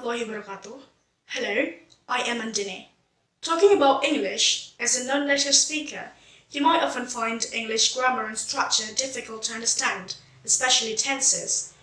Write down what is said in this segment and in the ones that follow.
warahmatullahi wabarakatuh. Hello, I am Andini. Talking about English, as a non-native speaker, you might often find English grammar and structure difficult to understand, especially tenses.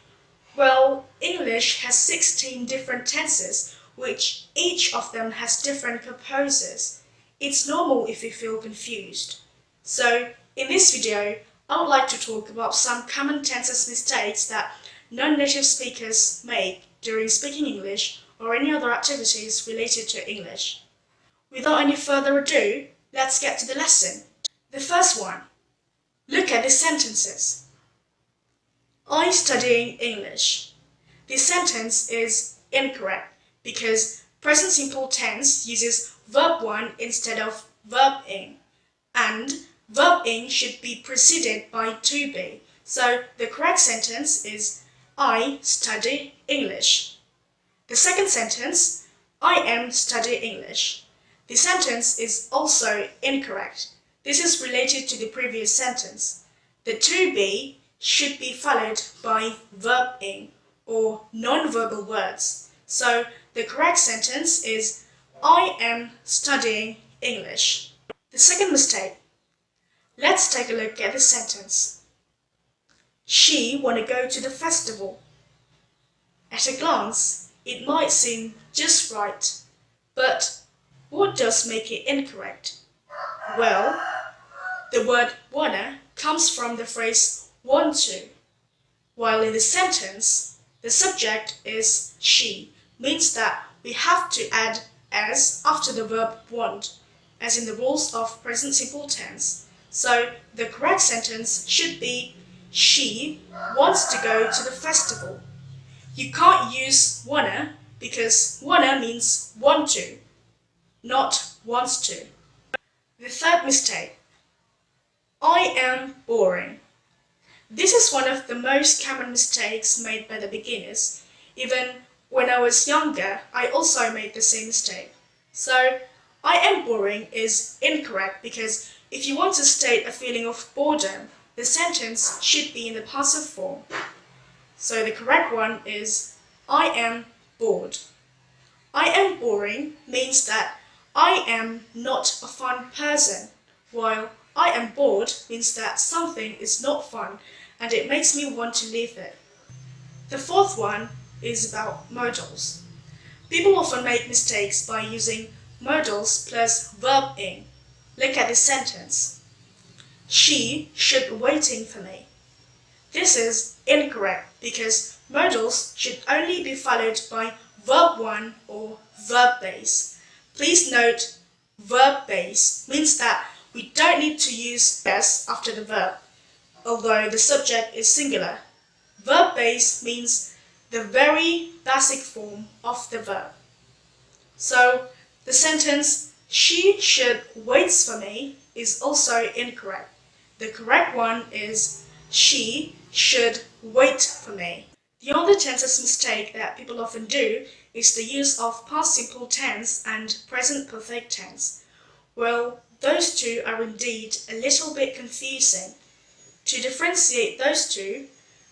Well, English has 16 different tenses, which each of them has different purposes. It's normal if you feel confused. So, in this video, I would like to talk about some common tenses mistakes that non-native speakers make during speaking English or any other activities related to English. Without any further ado, let's get to the lesson. The first one. Look at the sentences. I studying English. This sentence is incorrect because present simple tense uses verb 1 instead of verb ing, and verb ing should be preceded by to be. So the correct sentence is I study English. The second sentence, I am studying English. The sentence is also incorrect. This is related to the previous sentence. The to be should be followed by verb ing or non-verbal words. So the correct sentence is I am studying English. The second mistake. Let's take a look at the sentence. She want to go to the festival. At a glance, it might seem just right, but what does make it incorrect? Well, the word wanna comes from the phrase want to, while in the sentence, the subject is she, means that we have to add as after the verb want, as in the rules of present simple tense. So the correct sentence should be she wants to go to the festival. You can't use wanna because wanna means want to, not wants to. The third mistake. I am boring. This is one of the most common mistakes made by the beginners. Even when I was younger, I also made the same mistake. So, I am boring is incorrect because if you want to state a feeling of boredom, the sentence should be in the passive form. So the correct one is I am bored. I am boring means that I am not a fun person, while I am bored means that something is not fun and it makes me want to leave it. The fourth one is about modals. People often make mistakes by using modals plus verb ing. Look at this sentence. She should be waiting for me. This is incorrect because modals should only be followed by verb 1 or verb base. Please note, verb base means that we don't need to use s after the verb, although the subject is singular. Verb base means the very basic form of the verb. So the sentence she should wait for me is also incorrect. The correct one is she should wait for me. The other tenses mistake that people often do is the use of past simple tense and present perfect tense. Well, those two are indeed a little bit confusing. To differentiate those two,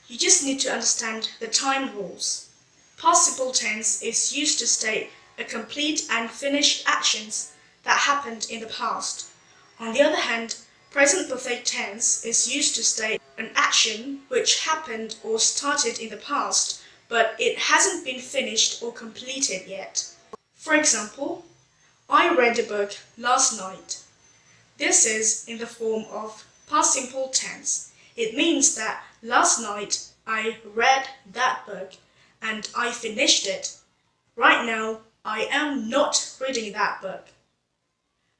you just need to understand the time rules. Past simple tense is used to state a complete and finished actions that happened in the past. On the other hand, present perfect tense is used to state an action which happened or started in the past, but it hasn't been finished or completed yet. For example, I read a book last night. This is in the form of past simple tense. It means that last night I read that book and I finished it. Right now, I am not reading that book.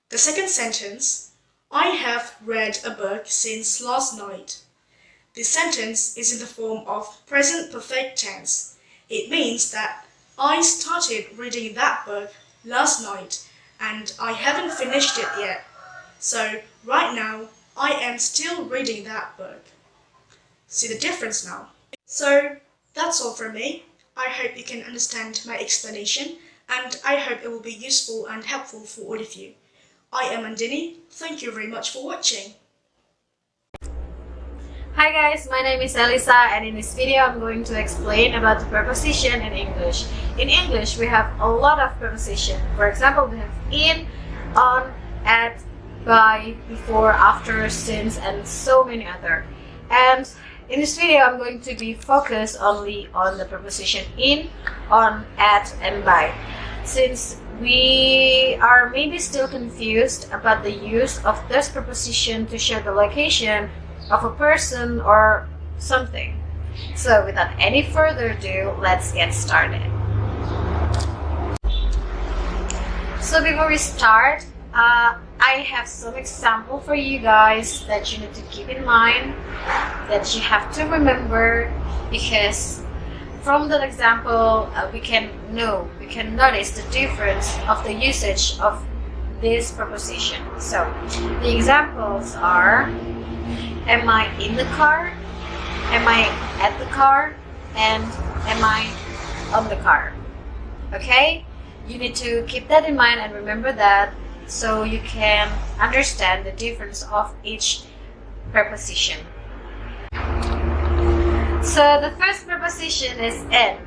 The second sentence, I have read a book since last night. This sentence is in the form of present perfect tense. It means that I started reading that book last night and I haven't finished it yet. So right now, I am still reading that book. See the difference now? So that's all from me. I hope you can understand my explanation and I hope it will be useful and helpful for all of you. I am Andini. Thank you very much for watching. Hi guys, my name is Elyssa, and in this video I'm going to explain about the preposition in English. In English we have a lot of preposition. For example, we have in, on, at, by, before, after, since, and so many other. And in this video I'm going to be focused only on the preposition in, on, at, and by. Since we are maybe still confused about the use of this preposition to show the location of a person or something. So without any further ado, let's get started. So before we start, I have some example for you guys that you need to keep in mind, that you have to remember, because from that example we can notice the difference of the usage of this preposition. So the examples are: am I in the car? Am I at the car? And am I on the car? Okay? You need to keep that in mind and remember that, so you can understand the difference of each preposition. So the first preposition is in.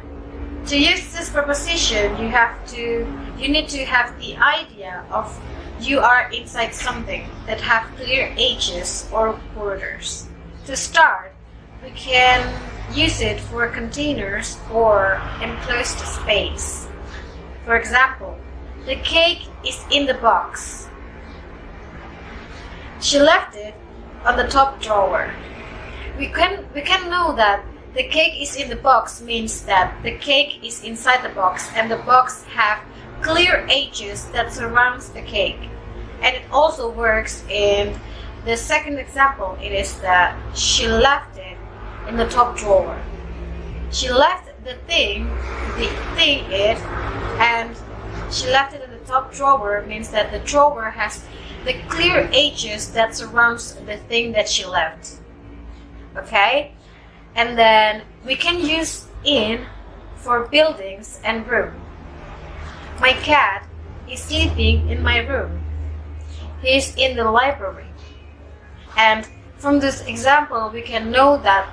To use this preposition, you need to have the idea of you are inside something that have clear edges or borders. To start, we can use it for containers or enclosed space. For example, the cake is in the box. She left it on the top drawer. We can know that the cake is in the box means that the cake is inside the box and the box have clear edges that surrounds the cake. And it also works in the second example. It is that she left it in the top drawer. She left the thing and she left it in the top drawer means that the drawer has the clear edges that surrounds the thing that she left. Okay? And then we can use in for buildings and room. My cat is sleeping in my room. He is in the library. And from this example, we can know that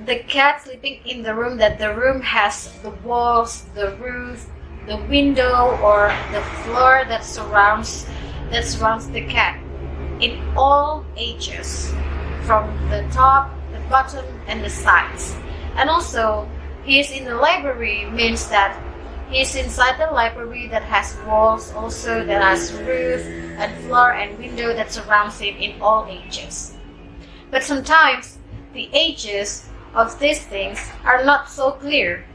the cat sleeping in the room, that the room has the walls, the roof, the window, or the floor that surrounds the cat in all edges, from the top, the bottom, and the sides. And also, he is in the library means that he is inside the library that has walls, also that has roof and floor and window that surrounds him in all edges. But sometimes the edges of these things are not so clear.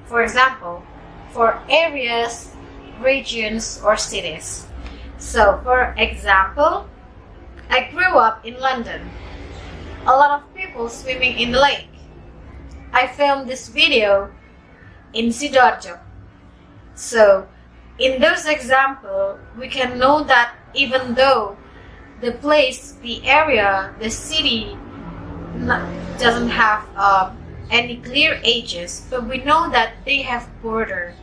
For example, for areas, regions, or cities. So for example, I grew up in London. A lot of people swimming in the lake. I filmed this video in Sidoarjo. So in those examples, we can know that even though the place, the area, the city doesn't have any clear edges, but we know that they have border.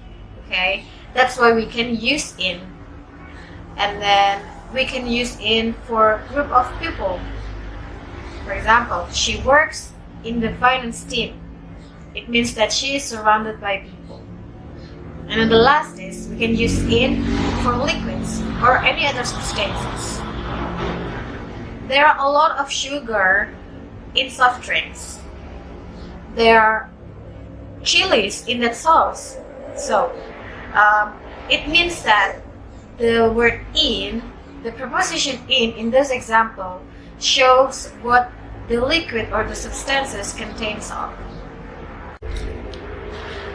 Okay, that's why we can use in. And then we can use in for group of people. For example, she works in the finance team. It means that she is surrounded by people. And then the last is we can use in for liquids or any other substances. There are a lot of sugar in soft drinks. There are chilies in that sauce. So it means that the word in, the preposition in this example, shows what the liquid or the substances contains of.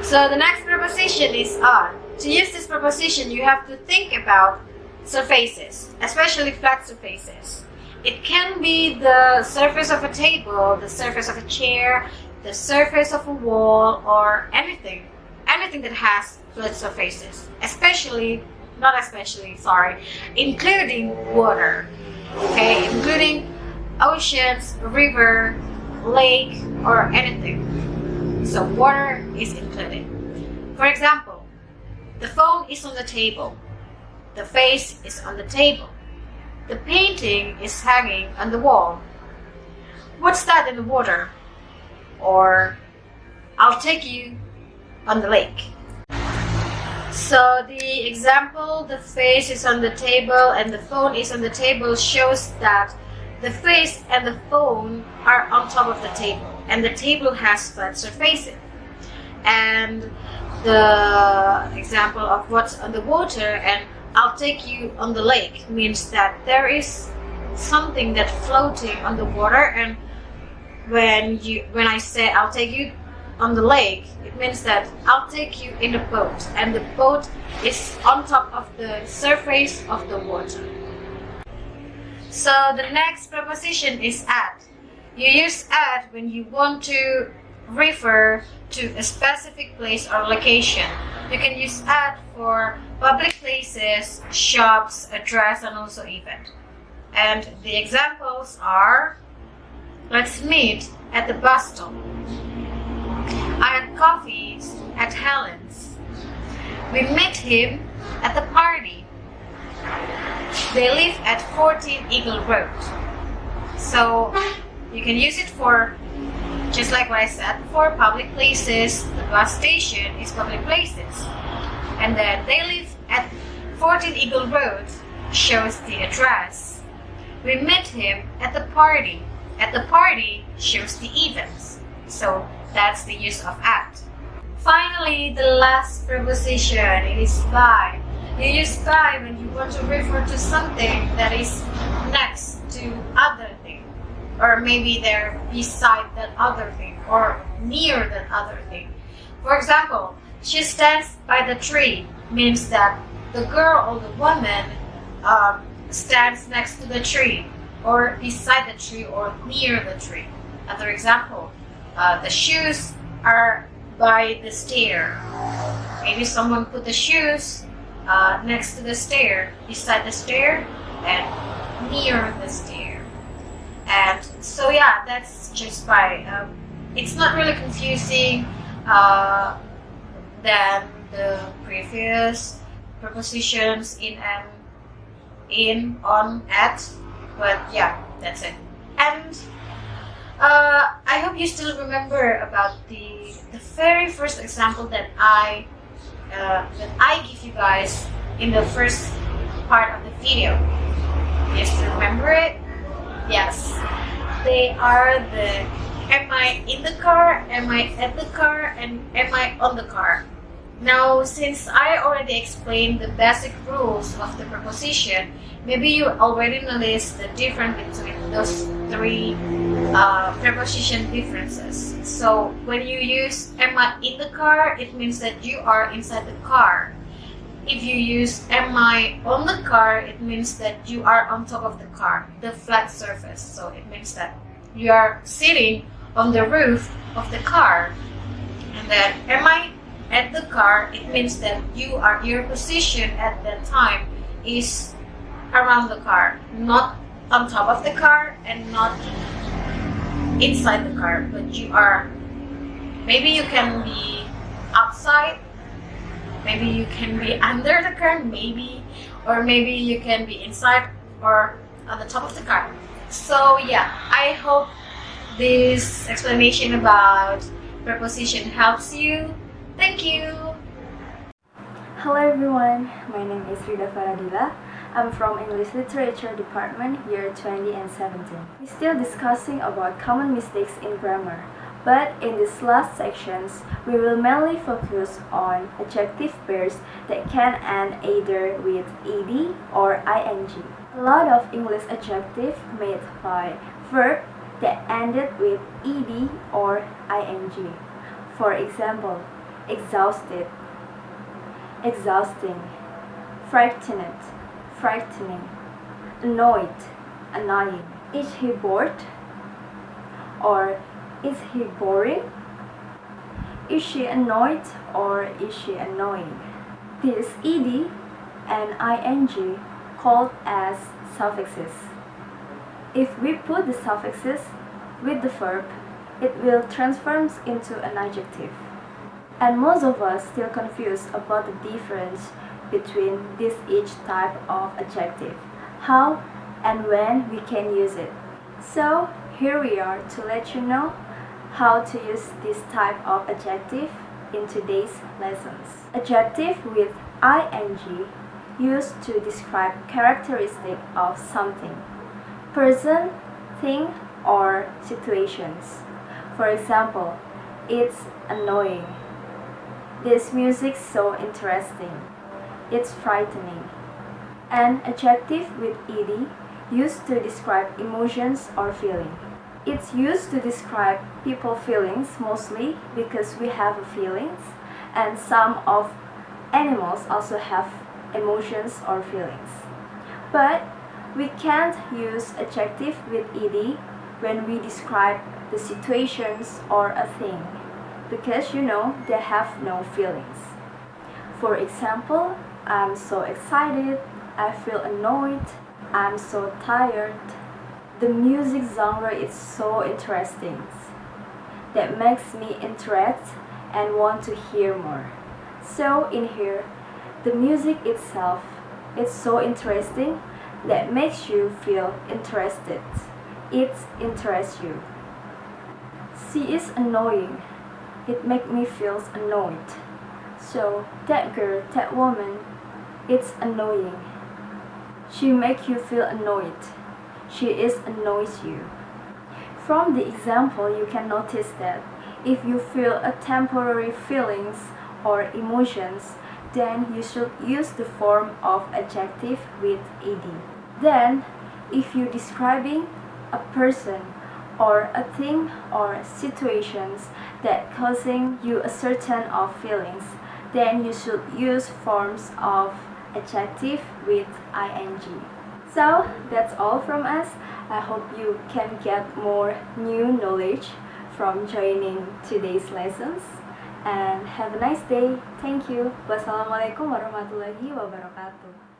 So the next preposition is on. To use this preposition, you have to think about surfaces, especially flat surfaces. It can be the surface of a table, the surface of a chair, the surface of a wall, or anything that has flat surfaces. Including water. Okay, including oceans, river, lake, or anything. So water is included. For example, the phone is on the table. The vase is on the table. The painting is hanging on the wall. what's that in the water? Or I'll take you on the lake. So the example, the face is on the table and the phone is on the table, shows that the face and the phone are on top of the table and the table has flat surfaces. And the example of what's on the water and I'll take you on the lake means that there is something that's floating on the water, and when I say I'll take you on the lake, it means that I'll take you in a boat and the boat is on top of the surface of the water. So the next preposition is at. You use at when you want to refer to a specific place or location. You can use at for public places, shops, address, and also event. And the examples are, let's meet at the bus stop. I had coffee at Helen's. We met him at the party. They live at 14 Eagle Road. So you can use it for, just like what I said before, public places. The bus station is public places. And then they live at 14 Eagle Road shows the address. We met him at the party. At the party shows the events. So that's the use of at. Finally, the last preposition, it is by. You use by when you want to refer to something that is next to other thing, or maybe they're beside that other thing, or near that other thing. For example, she stands by the tree means that the girl or the woman stands next to the tree, or beside the tree, or near the tree. Another example, the shoes are by the stair. Maybe someone put the shoes next to the stair, beside the stair, and near the stair. And so yeah, that's just by. It's not really confusing than the previous prepositions in and in, on, at, but yeah, that's it. And I hope you still remember about the very first example that I give you guys in the first part of the video. You still remember it? Yes. They are the am I in the car, am I at the car, and am I on the car. Now, since I already explained the basic rules of the preposition, maybe you already noticed the difference between those three preposition differences. So when you use am I in the car, it means that you are inside the car. If you use am I on the car, it means that you are on top of the car, the flat surface. So it means that you are sitting on the roof of the car. And then am I at the car, it means that your position at that time is around the car, not on top of the car and not inside the car, but you are, maybe you can be outside, maybe you can be under the car, maybe, or maybe you can be inside or on the top of the car. So yeah, I hope this explanation about preposition helps you. Thank you. Hello everyone, my name is Ridha Faradhila. I'm from English Literature Department, year 2017. We're still discussing about common mistakes in grammar, but in these last sections, we will mainly focus on adjective pairs that can end either with ed or ing. A lot of English adjectives made by verb that ended with ed or ing. For example, exhausted, exhausting, frightened, frightening, annoyed, annoying. Is he bored? Or is he boring? Is she annoyed or is she annoying? This ed and ing called as suffixes. If we put the suffixes with the verb, it will transform into an adjective. And most of us still confused about the difference between each type of adjective, how and when we can use it. So here we are to let you know how to use this type of adjective in today's lessons. Adjective with ing used to describe characteristic of something, person, thing, or situations. For example, it's annoying. This music's so interesting. It's frightening. An adjective with ed used to describe emotions or feeling. It's used to describe people's feelings mostly because we have feelings, and some of animals also have emotions or feelings. But we can't use adjective with ed when we describe the situations or a thing, because they have no feelings. For example, I'm so excited, I feel annoyed, I'm so tired. The music genre is so interesting. That makes me interested and want to hear more. So in here, the music itself is so interesting that makes you feel interested. It interests you. She is annoying. It makes me feel annoyed. So that girl, that woman, it's annoying. She makes you feel annoyed. She is annoys you. From the example, you can notice that if you feel a temporary feelings or emotions, then you should use the form of adjective with ed. Then, if you're describing a person or a thing or situations that causing you a certain of feelings, then you should use forms of adjective with ing. So that's all from us. I hope you can get more new knowledge from joining today's lessons, and have a nice day. Thank you. Wassalamualaikum warahmatullahi wabarakatuh.